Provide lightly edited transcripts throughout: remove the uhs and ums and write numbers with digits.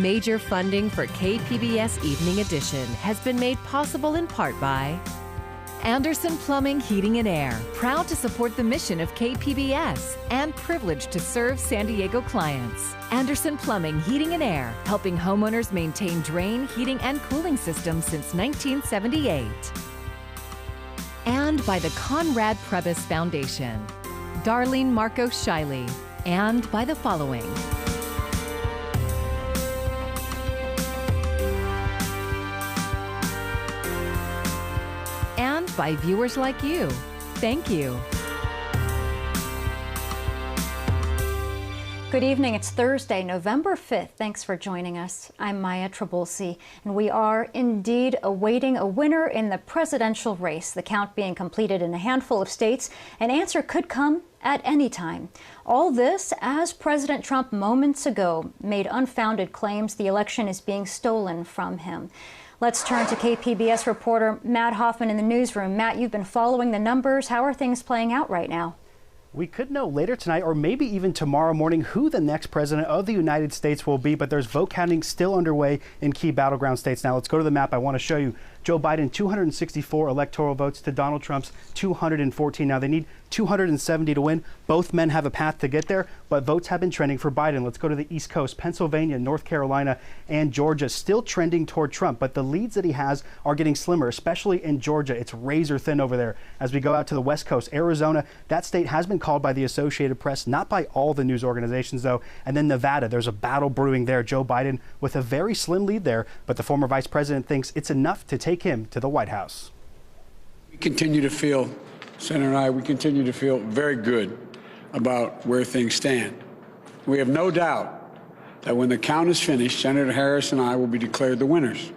Major funding for KPBS Evening Edition has been made possible in part by Anderson Plumbing, Heating and Air, proud to support the mission of KPBS and privileged to serve San Diego clients. Anderson Plumbing, Heating and Air, helping homeowners maintain drain, heating, and cooling systems since 1978. And by the Conrad Prebys Foundation, Darlene Marcos Shiley, and by the following. And by viewers like you. Thank you. Good evening. It's Thursday, November 5th. Thanks for joining us. I'm Maya Trabulsi, and we are indeed awaiting a winner in the presidential race. The count being completed in a handful of states. An answer could come at any time. All this as President Trump moments ago made unfounded claims the election is being stolen from him. Let's turn to KPBS reporter Matt Hoffman in the newsroom. Matt, you've been following the numbers. How are things playing out right now? We could know later tonight or maybe even tomorrow morning who the next president of the United States will be, but there's vote counting still underway in key battleground states. Now let's go to the map. I want to show you Joe Biden, 264 electoral votes to Donald Trump's 214. Now they need 270 to win. Both men have a path to get there, but votes have been trending for Biden. Let's go to the East Coast. Pennsylvania, North Carolina, and Georgia still trending toward Trump, but the leads that he has are getting slimmer, especially in Georgia. It's razor thin over there. As we go out to the West Coast, Arizona, that state has been called by the Associated Press, not by all the news organizations though. And then Nevada, there's a battle brewing there. Joe Biden with a very slim lead there, but the former vice president thinks it's enough to take him to the White House. We continue to feel, Senator and I, we continue to feel very good about where things stand. We have no doubt that when the count is finished, Senator Harris and I will be declared the winners.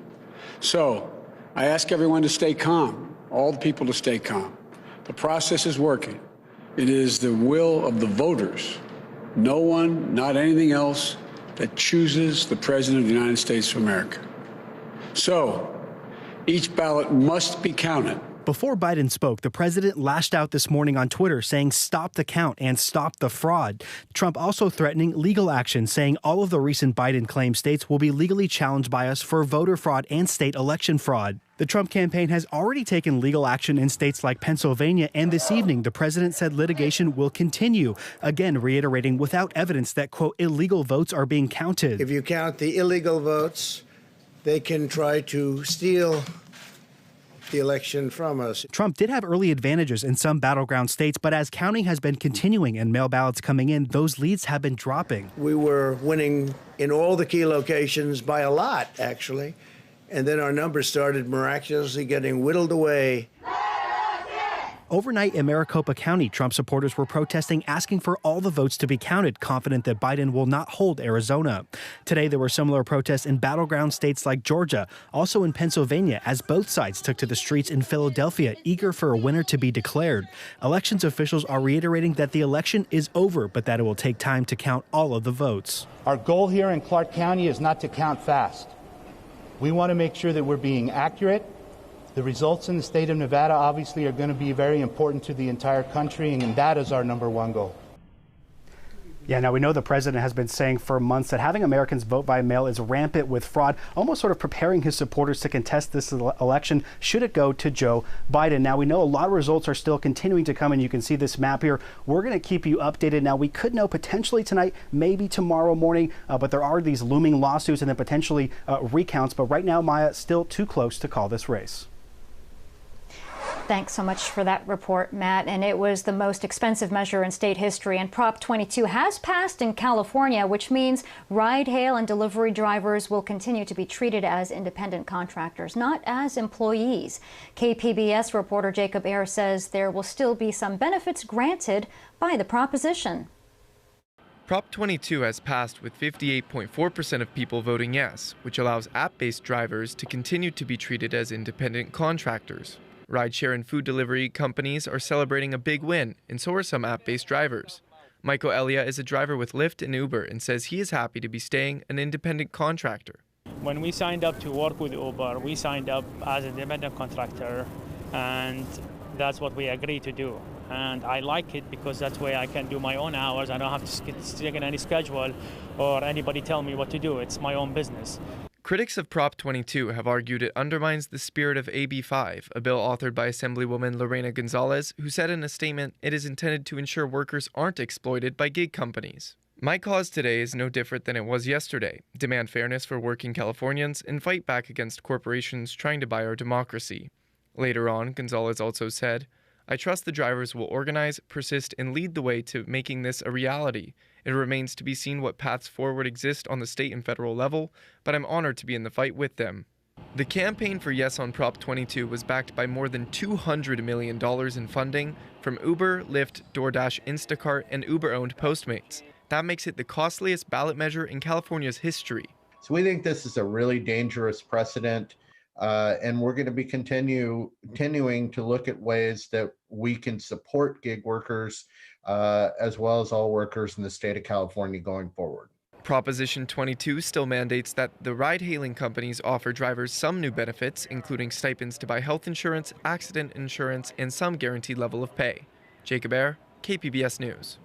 So I ask everyone to stay calm, all the people to stay calm. The process is working. It is the will of the voters, no one, not anything else, that chooses the President of the United States of America. So each ballot must be counted. Before Biden spoke, the president lashed out this morning on Twitter saying stop the count and stop the fraud. Trump also threatening legal action, saying all of the recent Biden claim states will be legally challenged by us for voter fraud and state election fraud. The Trump campaign has already taken legal action in states like Pennsylvania, and this evening the president said litigation will continue, again reiterating without evidence that, quote, illegal votes are being counted. If you count the illegal votes, they can try to steal the election from us. Trump did have early advantages in some battleground states, but as counting has been continuing and mail ballots coming in, those leads have been dropping. We were winning in all the key locations by a lot, actually, and then our numbers started miraculously getting whittled away. Overnight in Maricopa County, Trump supporters were protesting, asking for all the votes to be counted, confident that Biden will not hold Arizona. Today, there were similar protests in battleground states like Georgia, also in Pennsylvania, as both sides took to the streets in Philadelphia, eager for a winner to be declared. Elections officials are reiterating that the election is over, but that it will take time to count all of the votes. Our goal here in Clark County is not to count fast. We want to make sure that we're being accurate. The results in the state of Nevada obviously are going to be very important to the entire country, and that is our number one goal. Yeah, now we know the president has been saying for months that having Americans vote by mail is rampant with fraud, almost sort of preparing his supporters to contest this election should it go to Joe Biden. Now we know a lot of results are still continuing to come, and you can see this map here. We're going to keep you updated. Now we could know potentially tonight, maybe tomorrow morning, but there are these looming lawsuits and then potentially recounts. But right now, Maya, still too close to call this race. Thanks so much for that report, Matt. And it was the most expensive measure in state history. And Prop 22 has passed in California, which means ride, hail, and delivery drivers will continue to be treated as independent contractors, not as employees. KPBS reporter Jacob Ayers says there will still be some benefits granted by the proposition. Prop 22 has passed with 58.4% of people voting yes, which allows app-based drivers to continue to be treated as independent contractors. Rideshare and food delivery companies are celebrating a big win, and so are some app-based drivers. Michael Elia is a driver with Lyft and Uber and says he is happy to be staying an independent contractor. When we signed up to work with Uber, we signed up as an independent contractor, and that's what we agreed to do. And I like it because that's where I can do my own hours. I don't have to stick in any schedule or anybody tell me what to do. It's my own business. Critics of Prop 22 have argued it undermines the spirit of AB 5, a bill authored by Assemblywoman Lorena Gonzalez, who said in a statement it is intended to ensure workers aren't exploited by gig companies. My cause today is no different than it was yesterday: demand fairness for working Californians and fight back against corporations trying to buy our democracy. Later on, Gonzalez also said, I trust the drivers will organize, persist, and lead the way to making this a reality. It remains to be seen what paths forward exist on the state and federal level, but I'm honored to be in the fight with them. The campaign for Yes on Prop 22 was backed by more than $200 million in funding from Uber, Lyft, DoorDash, Instacart, and Uber-owned Postmates. That makes it the costliest ballot measure in California's history. So we think this is a really dangerous precedent, and we're going to be continuing to look at ways that we can support gig workers as well as all workers in the state of California going forward. Proposition 22 still mandates that the ride-hailing companies offer drivers some new benefits, including stipends to buy health insurance, accident insurance, and some guaranteed level of pay. Jacob Ayer, KPBS News.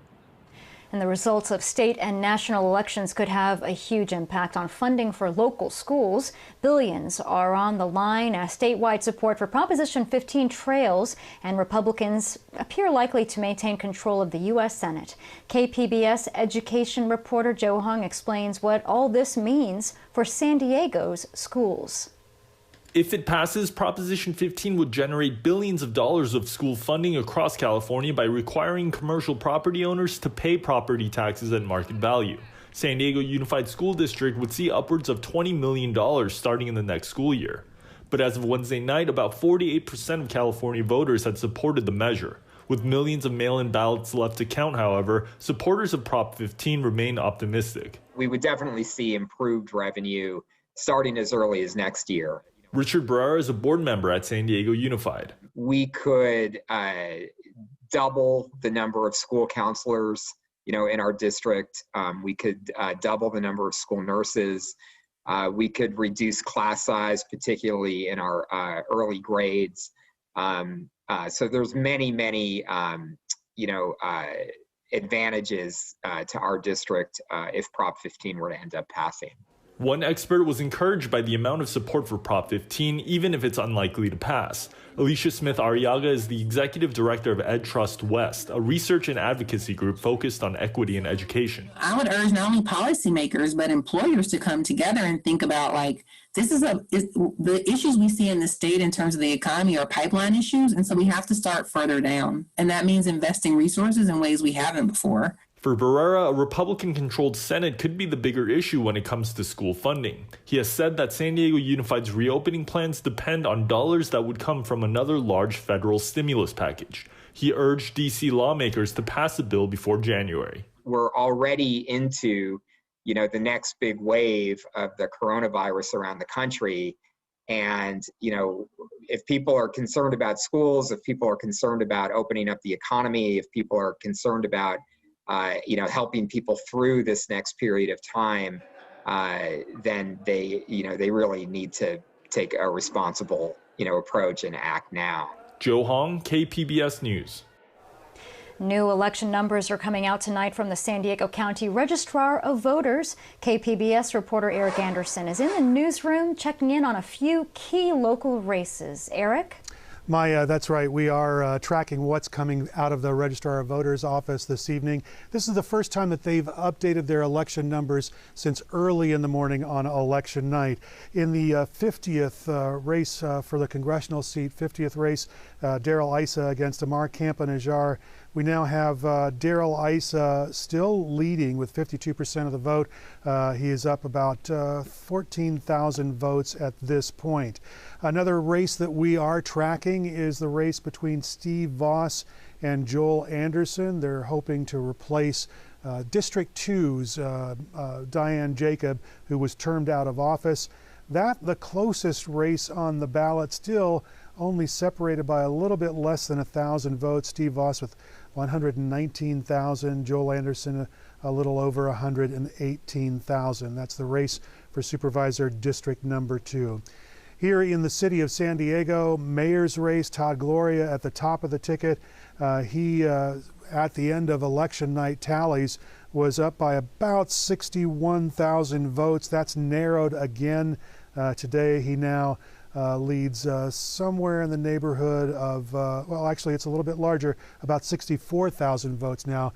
And the results of state and national elections could have a huge impact on funding for local schools. Billions are on the line as statewide support for Proposition 15 trails, and Republicans appear likely to maintain control of the U.S. Senate. KPBS education reporter Joe Hung explains what all this means for San Diego's schools. If it passes, Proposition 15 would generate billions of dollars of school funding across California by requiring commercial property owners to pay property taxes at market value. San Diego Unified School District would see upwards of $20 million starting in the next school year. But as of Wednesday night, about 48% of California voters had supported the measure. With millions of mail-in ballots left to count, however, supporters of Prop 15 remain optimistic. We would definitely see improved revenue starting as early as next year. Richard Barrera is a board member at San Diego Unified. We could double the number of school counselors, in our district. We could double the number of school nurses. We could reduce class size, particularly in our early grades. So there's many, advantages to our district if Prop 15 were to end up passing. One expert was encouraged by the amount of support for Prop 15, even if it's unlikely to pass. Alicia Smith-Arriaga is the executive director of Ed Trust West, a research and advocacy group focused on equity in education. I would urge not only policymakers, but employers to come together and think about, the issues we see in the state in terms of the economy are pipeline issues, and so we have to start further down. And that means investing resources in ways we haven't before. For Barrera, a Republican-controlled Senate could be the bigger issue when it comes to school funding. He has said that San Diego Unified's reopening plans depend on dollars that would come from another large federal stimulus package. He urged D.C. lawmakers to pass a bill before January. We're already into, the next big wave of the coronavirus around the country. And, if people are concerned about schools, if people are concerned about opening up the economy, if people are concerned about helping people through this next period of time, then they really need to take a responsible, approach and act now. Joe Hong, KPBS News. New election numbers are coming out tonight from the San Diego County Registrar of Voters. KPBS reporter Eric Anderson is in the newsroom checking in on a few key local races. Eric? Maya, that's right. We are tracking what's coming out of the Registrar of Voters office this evening. This is the first time that they've updated their election numbers since early in the morning on election night. In the 50th race for the congressional seat, 50th race, Daryl Issa against Amar Campa-Najjar, we now have Daryl Issa still leading with 52% of the vote. He is up about 14,000 votes at this point. Another race that we are tracking is the race between Steve Voss and Joel Anderson. They're hoping to replace District 2's Diane Jacob, who was termed out of office. That the closest race on the ballot, still only separated by a little bit less than 1,000 votes. Steve Voss with 119,000, Joel Anderson a little over 118,000. That's the race for Supervisor District number 2. Here in the city of San Diego, mayor's race, Todd Gloria at the top of the ticket. He, at the end of election night tallies, was up by about 61,000 votes. That's narrowed again today. He now leads somewhere in the neighborhood of, well, actually it's a little bit larger, about 64,000 votes now.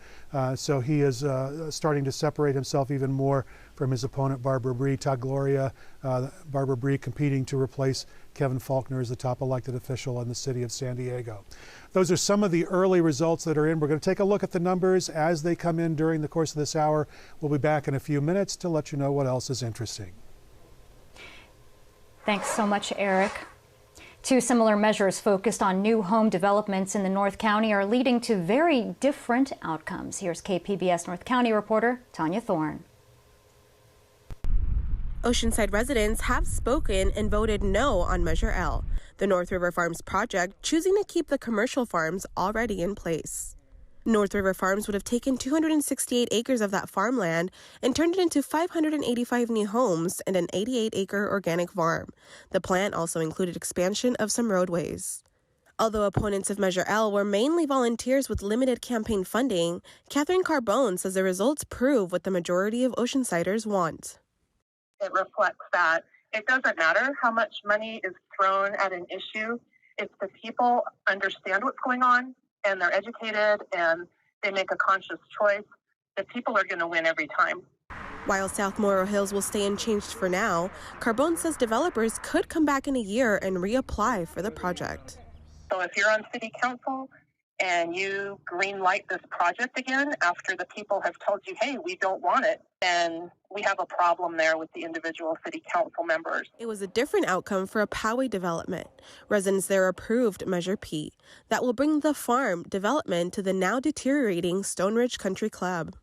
So he is starting to separate himself even more from his opponent, Barbara Bree. Todd Gloria, Barbara Bree competing to replace Kevin Faulconer as the top elected official in the city of San Diego. Those are some of the early results that are in. We're going to take a look at the numbers as they come in during the course of this hour. We'll be back in a few minutes to let you know what else is interesting. Thanks so much, Eric. Two similar measures focused on new home developments in the North County are leading to very different outcomes. Here's KPBS North County reporter Tanya Thorne. Oceanside residents have spoken and voted no on Measure L, the North River Farms project, choosing to keep the commercial farms already in place. North River Farms would have taken 268 acres of that farmland and turned it into 585 new homes and an 88-acre organic farm. The plan also included expansion of some roadways. Although opponents of Measure L were mainly volunteers with limited campaign funding, Catherine Carbone says the results prove what the majority of Oceansiders want. It reflects that it doesn't matter how much money is thrown at an issue if the people understand what's going on and they're educated and they make a conscious choice. The people are going to win every time. While South Morro Hills will stay unchanged for now, Carbone says developers could come back in a year and reapply for the project. So if you're on city council and you green light this project again after the people have told you, hey, we don't want it, then we have a problem there with the individual city council members. It was a different outcome for a Poway development. Residents there approved Measure P. That will bring the farm development to the now deteriorating Stone Ridge Country Club.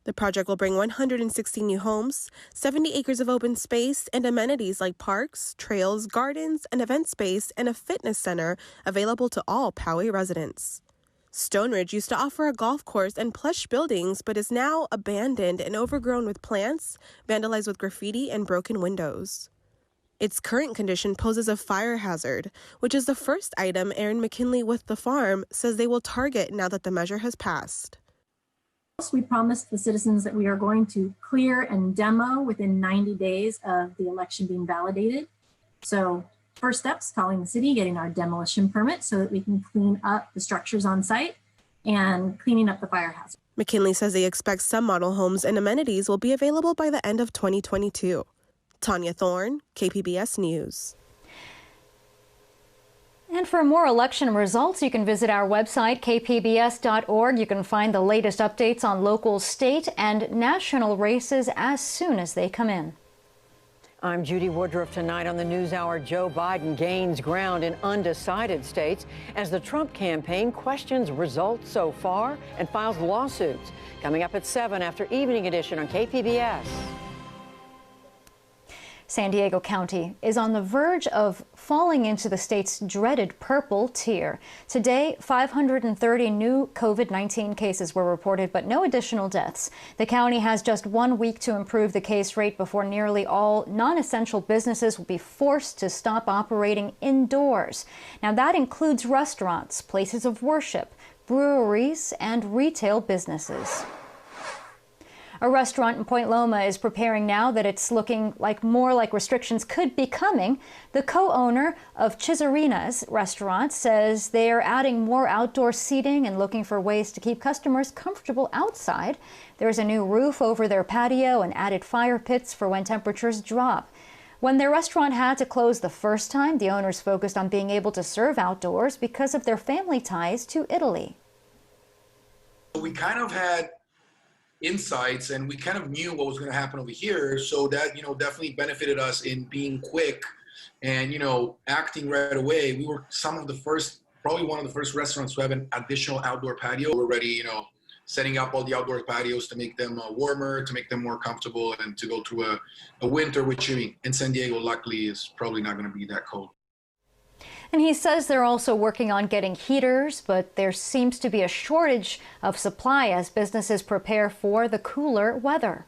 The project will bring 160 new homes, 70 acres of open space, and amenities like parks, trails, gardens, an event space, and a fitness center available to all Poway residents. Stone Ridge used to offer a golf course and plush buildings, but is now abandoned and overgrown with plants, vandalized with graffiti, and broken windows. Its current condition poses a fire hazard, which is the first item Erin McKinley with the farm says they will target now that the measure has passed. We promised the citizens that we are going to clear and demo within 90 days of the election being validated. So first steps, calling the city, getting our demolition permit so that we can clean up the structures on site and cleaning up the fire hazard. McKinley says they expect some model homes and amenities will be available by the end of 2022. Tanya Thorne, KPBS News. And for more election results, you can visit our website, kpbs.org. You can find the latest updates on local, state, and national races as soon as they come in. I'm Judy Woodruff. Tonight on the NewsHour, Joe Biden gains ground in undecided states as the Trump campaign questions results so far and files lawsuits. Coming up at 7 after Evening Edition on KPBS. San Diego County is on the verge of falling into the state's dreaded purple tier. Today, 530 new COVID-19 cases were reported, but no additional deaths. The county has just 1 week to improve the case rate before nearly all non-essential businesses will be forced to stop operating indoors. Now, that includes restaurants, places of worship, breweries, and retail businesses. A restaurant in Point Loma is preparing now that it's looking like more like restrictions could be coming. The co-owner of Chisarina's restaurant says they are adding more outdoor seating and looking for ways to keep customers comfortable outside. There's a new roof over their patio and added fire pits for when temperatures drop. When their restaurant had to close the first time, the owners focused on being able to serve outdoors because of their family ties to Italy. We kind of had insights and we kind of knew what was going to happen over here, so that definitely benefited us in being quick and acting right away. We were probably one of the first restaurants to have an additional outdoor patio. We're already setting up all the outdoor patios to make them warmer, to make them more comfortable, and to go through a winter, which in San Diego luckily is probably not going to be that cold. And he says they're also working on getting heaters, but there seems to be a shortage of supply as businesses prepare for the cooler weather.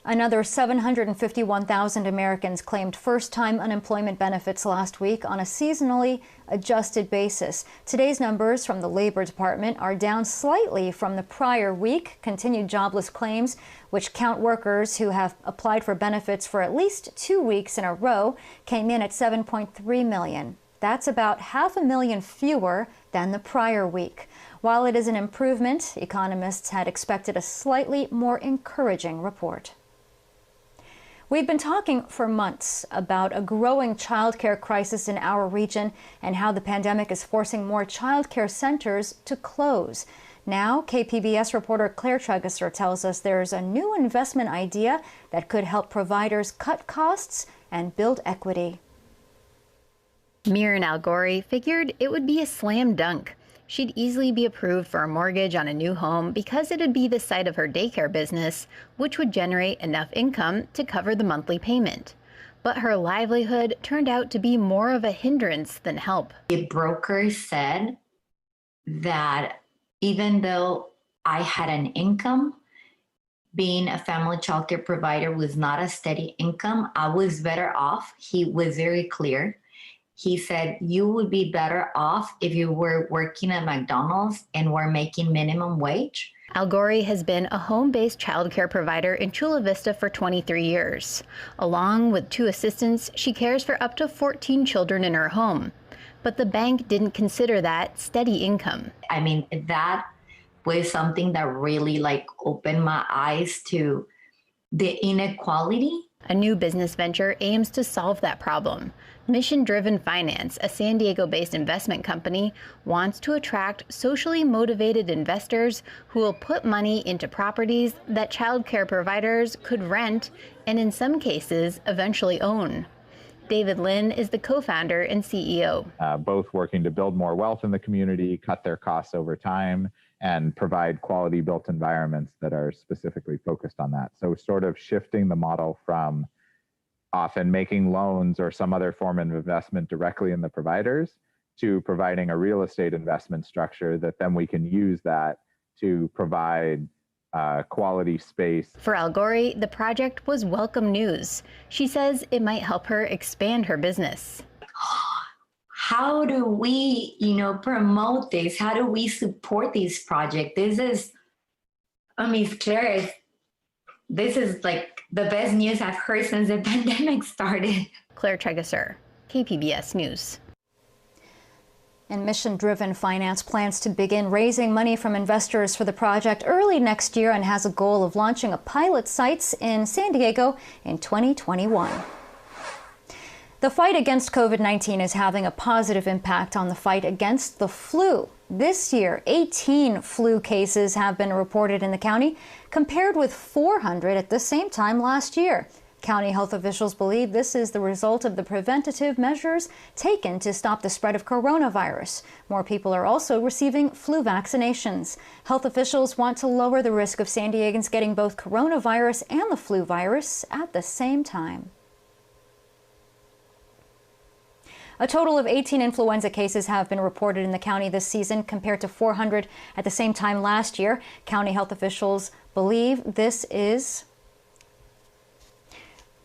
Another 751,000 Americans claimed first-time unemployment benefits last week on a seasonally adjusted basis. Today's numbers from the Labor Department are down slightly from the prior week. Continued jobless claims, which count workers who have applied for benefits for at least 2 weeks in a row, came in at 7.3 million. That's about 500,000 fewer than the prior week. While it is an improvement, economists had expected a slightly more encouraging report. We've been talking for months about a growing childcare crisis in our region and how the pandemic is forcing more childcare centers to close. Now, KPBS reporter Claire Tregesser tells us there's a new investment idea that could help providers cut costs and build equity. Miran Al-Ghori figured it would be a slam dunk. She'd easily be approved for a mortgage on a new home because it would be the site of her daycare business, which would generate enough income to cover the monthly payment. But her livelihood turned out to be more of a hindrance than help. The broker said that even though I had an income, being a family childcare provider was not a steady income, I was better off. He was very clear. He said, you would be better off if you were working at McDonald's and were making minimum wage. Al-Ghori has been a home-based childcare provider in Chula Vista for 23 years. Along with 2 assistants, she cares for up to 14 children in her home. But the bank didn't consider that steady income. I mean, that was something that really opened my eyes to the inequality. A new business venture aims to solve that problem. Mission Driven Finance, a San Diego-based investment company, wants to attract socially motivated investors who will put money into properties that childcare providers could rent and, in some cases, eventually own. David Lin is the co-founder and CEO. Both working to build more wealth in the community, cut their costs over time, and provide quality built environments that are specifically focused on that. So sort of shifting the model from often making loans or some other form of investment directly in the providers to providing a real estate investment structure that then we can use that to provide quality space. For Al-Ghori, the project was welcome news. She says it might help her expand her business. How do we, promote this? How do we support this project? This is the best news I've heard since the pandemic started. Claire Tregesser, KPBS News. And Mission Driven Finance plans to begin raising money from investors for the project early next year and has a goal of launching a pilot site in San Diego in 2021. The fight against COVID-19 is having a positive impact on the fight against the flu. This year, 18 flu cases have been reported in the county, compared with 400 at the same time last year. County health officials believe this is the result of the preventative measures taken to stop the spread of coronavirus. More people are also receiving flu vaccinations. Health officials want to lower the risk of San Diegans getting both coronavirus and the flu virus at the same time. A total of 18 influenza cases have been reported in the county this season, compared to 400 at the same time last year. County health officials believe this is...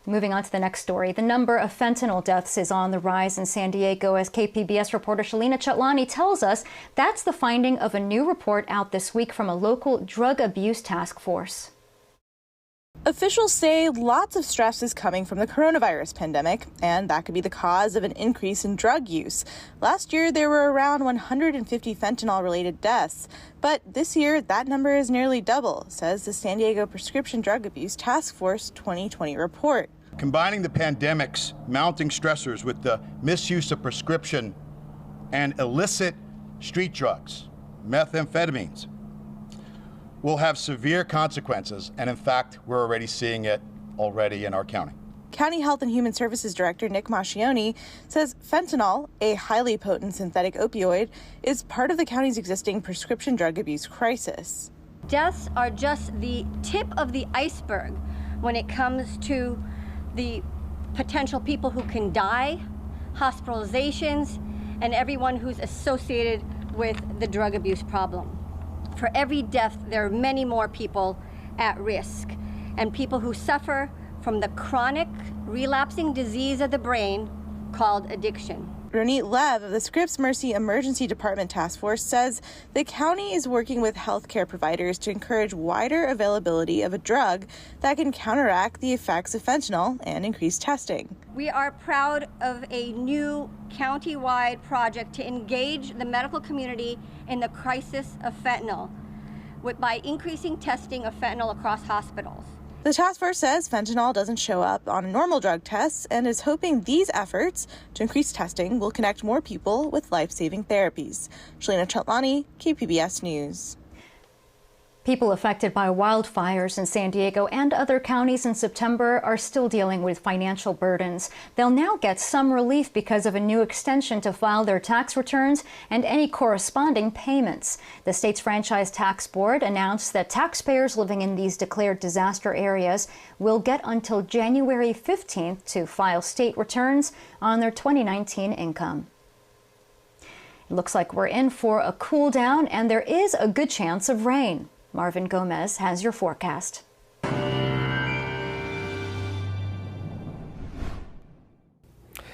Moving on to the next story. The number of fentanyl deaths is on the rise in San Diego, as KPBS reporter Shalina Chatlani tells us. That's the finding of a new report out this week from a local drug abuse task force. Officials say lots of stress is coming from the coronavirus pandemic, and that could be the cause of an increase in drug use. Last year, there were around 150 fentanyl-related deaths, but this year, that number is nearly double, says the San Diego Prescription Drug Abuse Task Force 2020 report. Combining the pandemic's mounting stressors with the misuse of prescription and illicit street drugs, methamphetamines, will have severe consequences, and in fact, we're already seeing it already in our county. County Health and Human Services Director Nick Mascioni says fentanyl, a highly potent synthetic opioid, is part of the county's existing prescription drug abuse crisis. Deaths are just the tip of the iceberg when it comes to the potential people who can die, hospitalizations, and everyone who's associated with the drug abuse problem. For every death, there are many more people at risk. and people who suffer from the chronic relapsing disease of the brain called addiction. Ronit Lev of the Scripps Mercy Emergency Department Task Force says the county is working with healthcare providers to encourage wider availability of a drug that can counteract the effects of fentanyl and increase testing. We are proud of a new county-wide project to engage the medical community in the crisis of fentanyl by increasing testing of fentanyl across hospitals. The task force says fentanyl doesn't show up on normal drug tests and is hoping these efforts to increase testing will connect more people with life-saving therapies. Shalina Chatlani, KPBS News. People affected by wildfires in San Diego and other counties in September are still dealing with financial burdens. They'll now get some relief because of a new extension to file their tax returns and any corresponding payments. The state's Franchise Tax Board announced that taxpayers living in these declared disaster areas will get until January 15th to file state returns on their 2019 income. It looks like we're in for a cool down, and there is a good chance of rain. Marvin Gomez has your forecast.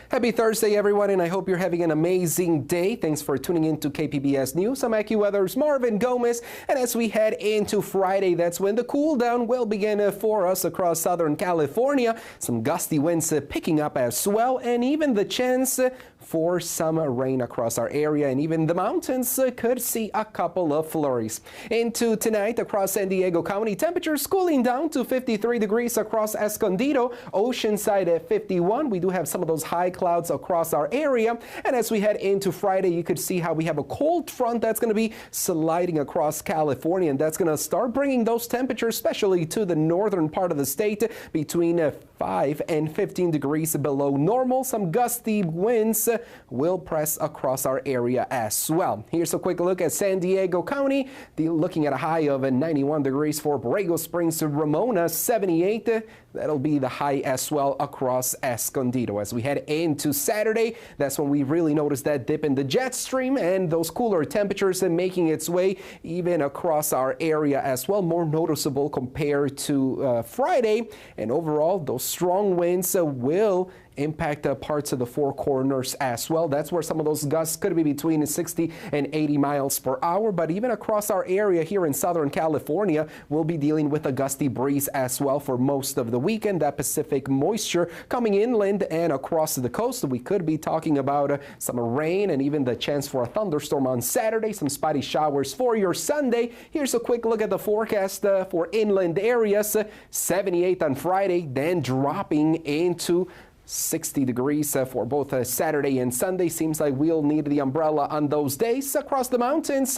Happy Thursday, everyone, and I hope you're having an amazing day. Thanks for tuning in to KPBS News. I'm AccuWeather's Marvin Gomez, and as we head into Friday, that's when the cool down will begin for us across Southern California. Some gusty winds picking up as well, and even the chance for some rain across our area, and even the mountains could see a couple of flurries. Into tonight across San Diego County, temperatures cooling down to 53 degrees across Escondido, Oceanside at 51. We do have some of those high clouds across our area, and as we head into Friday, you could see how we have a cold front that's going to be sliding across California, and that's going to start bringing those temperatures, especially to the northern part of the state, between 5 and 15 degrees below normal. Some gusty winds will press across our area as well. Here's a quick look at San Diego County. Looking at a high of 91 degrees for Borrego Springs to Ramona, 78. That'll be the high as well across Escondido. As we head into Saturday, that's when we really notice that dip in the jet stream and those cooler temperatures making its way even across our area as well, more noticeable compared to Friday. And overall, those strong winds will impact parts of the Four Corners as well. That's where some of those gusts could be between 60 and 80 miles per hour. But even across our area here in Southern California, we'll be dealing with a gusty breeze as well for most of the weekend. That Pacific moisture coming inland and across the coast. We could be talking about some rain and even the chance for a thunderstorm on Saturday. Some spotty showers for your Sunday. Here's a quick look at the forecast for inland areas. 78 on Friday, then dropping into 60 degrees for both Saturday and Sunday. Seems like we'll need the umbrella on those days. Across the mountains,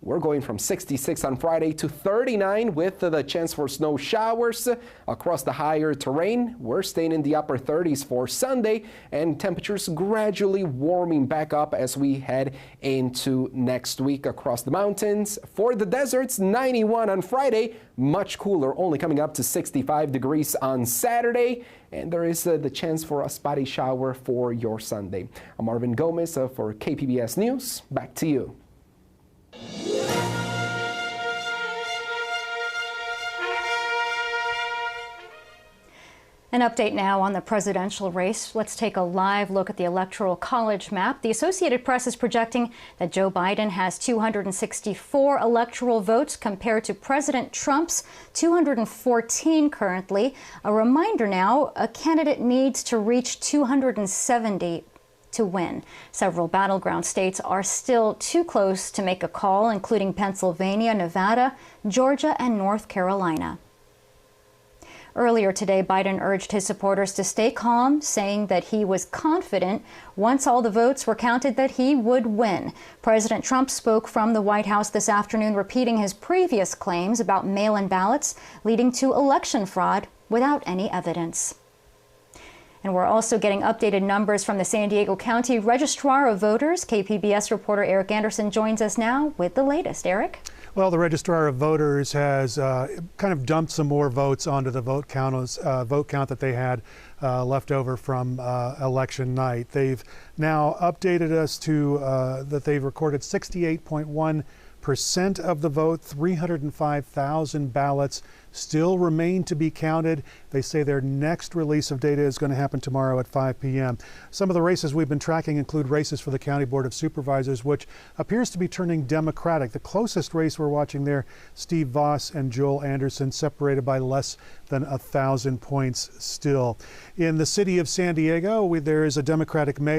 we're going from 66 on Friday to 39 with the chance for snow showers. Across the higher terrain, we're staying in the upper 30s for Sunday, and temperatures gradually warming back up as we head into next week across the mountains. For the deserts, 91 on Friday, much cooler, only coming up to 65 degrees on Saturday. And there is the chance for a spotty shower for your Sunday. I'm Marvin Gomez for KPBS News. Back to you. An update now on the presidential race. Let's take a live look at the Electoral College map. The Associated Press is projecting that Joe Biden has 264 electoral votes compared to President Trump's 214 currently. A reminder now, a candidate needs to reach 270 to win. Several battleground states are still too close to make a call, including Pennsylvania, Nevada, Georgia, and North Carolina. Earlier today, Biden urged his supporters to stay calm, saying that he was confident once all the votes were counted that he would win. President Trump spoke from the White House this afternoon, repeating his previous claims about mail-in ballots leading to election fraud without any evidence. And we're also getting updated numbers from the San Diego County Registrar of Voters. KPBS reporter Eric Anderson joins us now with the latest. Eric? Well, the Registrar of Voters has kind of dumped some more votes onto the vote count that they had left over from election night. They've now updated us to that they've recorded 68.1 of the vote. 305,000 ballots still remain to be counted. They say their next release of data is going to happen tomorrow at 5 p.m. Some of the races we've been tracking include races for the County Board of Supervisors, which appears to be turning Democratic. The closest race we're watching there, Steve Voss and Joel Anderson, separated by less than 1,000 points still. In the city of San Diego, there is a Democratic mayor.